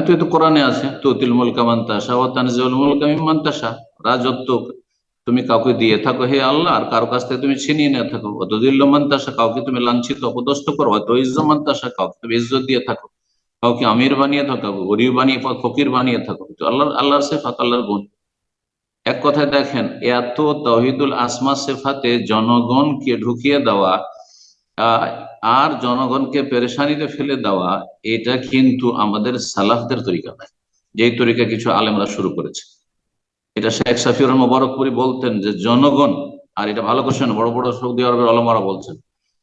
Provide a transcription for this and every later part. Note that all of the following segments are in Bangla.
তুই তো কোরআনে আছে, তুতিল মুলকা মান তাশা ওয়া তানজিউল মুলকা মিম্মান তাশা। রাজত্ব তুমি কাউকে দিয়ে থাকো হে আল্লাহ, আর কারো কাছ থেকে তুমি ছিনিয়ে নিয়ে থাকো। অত দিল্ল মান তাশা, কাউকে তুমি লাঞ্ছিত অপদস্থ করো। অত ইজ্জ মান তাশা, কাউকে তুমি ইজ্জত দিয়ে থাকো। কাউকে আমির বানিয়ে থাকো, গরিব বানিয়ে ফকির বানিয়ে থাকো। তো আল্লাহর সিফাত, আল্লাহর গুণ। এক কথায় দেখেন, এত তাওহীদুল আসমা সিফাতে জনগণকে ঢুকিয়ে দেওয়া আহ, আর জনগণকে পেরেশানিতে ফেলে দেওয়া, এটা কিন্তু আমাদের সালাফদের তরিকা নয়, যেই তরিকা কিছু আলেমরা শুরু করেছে। এটা শেখ সাফিউর মোবারকপুরি বলতেন যে জনগণ, আর এটা ভালো কোশ্চেন, বড় বড় সৌদি আরবের ওলামারা বলছেন,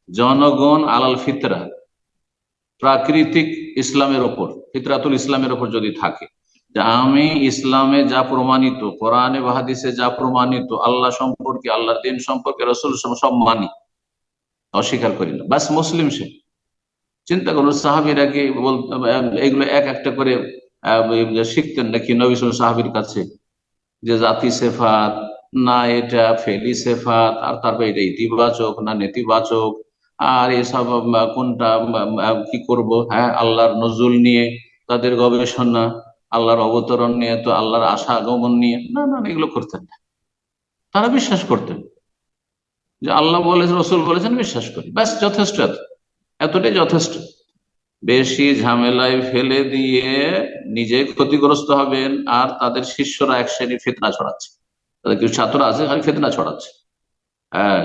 জনগণ আলাল ফিতরা, প্রাকৃতিক ইসলামের ওপর, ফিতরাতুল ইসলামের ওপর যদি থাকে, যে আমি ইসলামে যা প্রমাণিত, কোরআনে বা হাদিসে যা প্রমাণিত, আল্লাহ সম্পর্কে, আল্লাহর দিন সম্পর্কে, রসুল সব মানি, অস্বীকার করি না, বাস মুসলিম সে। চিন্তা করুন সাহাবীরা কি এগুলো এক একটা করে শিখতেন নাকি নবী সাহাবীর কাছে, যে জাতি সেফাত না এটা ফেলি সেফাত, আর তারপর এটা ইতিবাচক না নেতিবাচক, আর এসব কোনটা কি করব। হ্যাঁ, আল্লাহর নজুল নিয়ে তাদের গবেষণা, আল্লাহর অবতরণ নিয়ে, তো আল্লাহর আশা আগমন নিয়ে, না না না, এগুলো করতেন না। তারা বিশ্বাস করতেন যে আল্লাহ বলেছেন, রসুল বলেছেন, বিশ্বাস করি, ব্যাস যথেষ্ট, এতটাই যথেষ্ট। বেশি ঝামেলায় ফেলে দিয়ে নিজে ক্ষতিগ্রস্ত হবেন, আর তাদের শিষ্যরা এক শ্রেণী ফিতনা ছড়াচ্ছে, তাদের কিছু ছাত্র আছে খালি ফিতনা ছড়াচ্ছে। হ্যাঁ,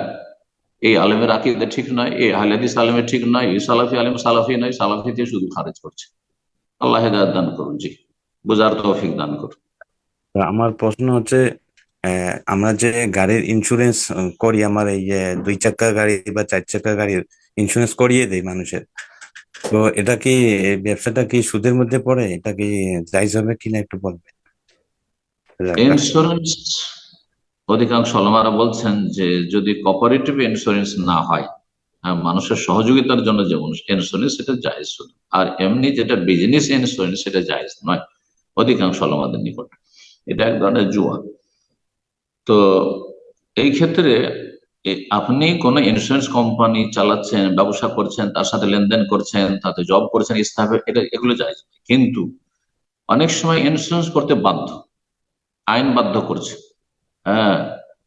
এই আলেমের আকীদা ঠিক নয়, এই আহলে হাদিস আলেমের ঠিক নয়, এই সালাফি আলেম সালাফি নয়, সালাফি দিয়ে শুধু খারেজ করছে। আল্লাহ হেদায়েত দান করুন, জি, বুঝার তৌফিক দান করুন। তো আমার প্রশ্ন হচ্ছে, আমরা যে গাড়ির ইন্স্যুরেন্স করি, আমার এই যে 2 চাকা গাড়ি বা 4 চাকা গাড়ির ইন্স্যুরেন্স করিয়ে দেয় মানুষের, তো এটা কি, এই ব্যবসাটা কি সুদের মধ্যে পড়ে? এটা কি জায়েজ হবে কিনা একটু বলবেন? জাযাকাল্লাহ। ইন্স্যুরেন্স, অধিকাংশ ওলামারা বলছেন যে যদি কোঅপারেটিভ ইন্স্যুরেন্স না হয়, হ্যাঁ, মানুষের সহযোগিতার জন্য যে ইন্স্যুরেন্স, সেটা জায়েজ শুধু। আর এমনি যেটা বিজনেস ইন্স্যুরেন্স, সেটা জায়েজ নয় অধিকাংশ ওলামাদের নিকট। এটা এক ধরনের জুয়া। তো এই ক্ষেত্রে আপনি কোন ইন্স্যুরেন্স কোম্পানি চালাচ্ছেন, ব্যবসা করছেন, তার সাথে লেনদেন করছেন, তাতে জব করছেন, স্থাপে, এটা এগুলো জায়েজ। কিন্তু অনেক সময় ইন্স্যুরেন্স করতে বাধ্য, আইন বাধ্য করছে, হ্যাঁ,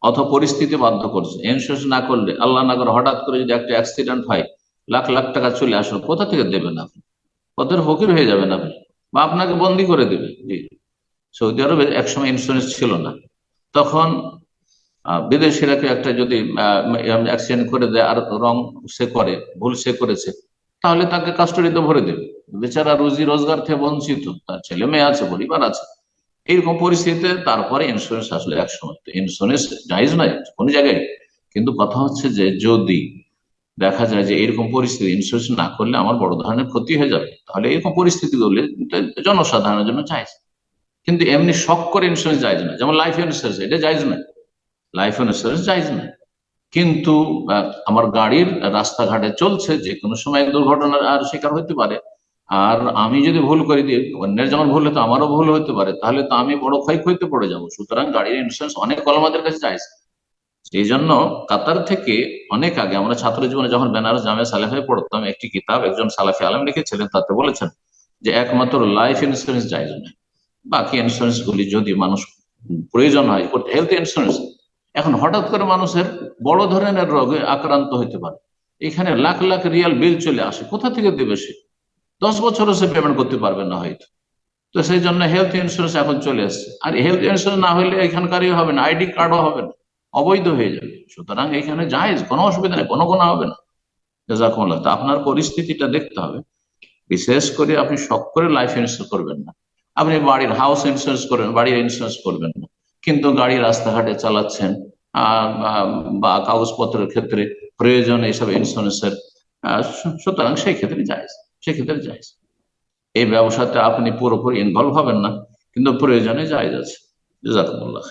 অথবা পরিস্থিতি বাধ্য করছে। ইন্স্যুরেন্স না করলে, আল্লাহ না করে হঠাৎ করে যদি একটা অ্যাক্সিডেন্ট হয়, লাখ লাখ টাকা চলে আসলো, কোথা থেকে দেবেন আপনি? কত ফকির হয়ে যাবেন আপনি, বা আপনাকে বন্দি করে দেবে। জি, সৌদি আরবে একসময় ইন্স্যুরেন্স ছিল না, তখন বিদেশিরা কেউ একটা যদি অ্যাক্সিডেন্ট করে দেয়, আর রং সে করে, ভুল সে করেছে, তাহলে তাকে কাস্টডিতে ভরে দেবে। বেচারা রুজি রোজগার থেকে বঞ্চিত, তার ছেলে মেয়ে আছে, পরিবার আছে, এইরকম পরিস্থিতিতে তারপরে ইন্স্যুরেন্স আসলে একসময়। তো ইন্স্যুরেন্স জায়েজ নয় কোন জায়গায়, কিন্তু কথা হচ্ছে যে যদি দেখা যায় যে এরকম পরিস্থিতি, ইন্স্যুরেন্স না করলে আমার বড় ধরনের ক্ষতি হয়ে যাবে, তাহলে এরকম পরিস্থিতি হলে জনসাধারণের জন্য জায়েজ। কিন্তু এমনি শখ করে ইন্স্যুরেন্স জায়েজ না, যেমন লাইফ ইন্স্যুরেন্স, এটা জায়েজ নয়, লাইফ ইন্স্যুরেন্স জায়েজ নয়। কিন্তু আমার গাড়ির রাস্তাঘাটে চলছে, যে কোনো সময় দুর্ঘটনার আর শিকার হতে পারে, আর আমি যদি ভুল করে দিই, অন্যের যেমন ভুল হতো আমারও ভুল হতে পারে, তাহলে তো আমি বড় ক্ষয়ক্ষতিতে পড়ে যাবো। সুতরাং গাড়ির ইন্স্যুরেন্স অনেক আমাদের কাছে জায়েজ। এই জন্য কাতার থেকে অনেক আগে আমরা ছাত্র জীবনে যখন বেনারস জামিয়া সালেহায় পড়তাম, একটি কিতাব একজন সালাফি আলেম লিখেছিলেন, তাতে বলেছেন যে একমাত্র লাইফ ইন্স্যুরেন্স জায়েজ নয়, বাকি ইন্স্যুরেন্স গুলি যদি মানুষ প্রয়োজন হয় করতে, হেলথ ইন্স্যুরেন্স, এখন হঠাৎ করে মানুষের বড় ধরনের রোগে আক্রান্ত হতে পারে, এখানে লাখ লাখ রিয়াল বিল চলে আসে, কোথা থেকে দেবে সে? 10 বছরও সে পেমেন্ট করতে পারবে না হয়তো। তো সেই জন্য হেলথ ইন্স্যুরেন্স এখন চলে আসছে। আর হেলথ ইন্স্যুরেন্স না হলে এখানকারই হবে না, আইডি কার্ডও হবে না, অবৈধ হয়ে যাবে। সুতরাং এখানে জায়েজ, কোনো অসুবিধা নেই, কোনো গোনা হবে না। জাযাকুমুল্লাহ। তা আপনার পরিস্থিতিটা দেখতে হবে। বিশেষ করে আপনি শখ করে লাইফ ইন্স্যুরেন্স করবেন না, আপনি বাড়ির হাউস ইন্স্যুরেন্স করবেন, বাড়ির ইন্স্যুরেন্স করবেন না, কিন্তু গাড়ি রাস্তাঘাটে চালাচ্ছেন, বা কাগজপত্রের ক্ষেত্রে প্রয়োজন এইসব ইন্স্যুরেন্সের, সুতরাং সেই ক্ষেত্রে জায়েজ, সেক্ষেত্রে জায়েজ। এই ব্যবসাতে আপনি পুরোপুরি ইনভলভ হবেন না, কিন্তু প্রয়োজনে জায়েজ আছে। জাযাকুমুল্লাহ।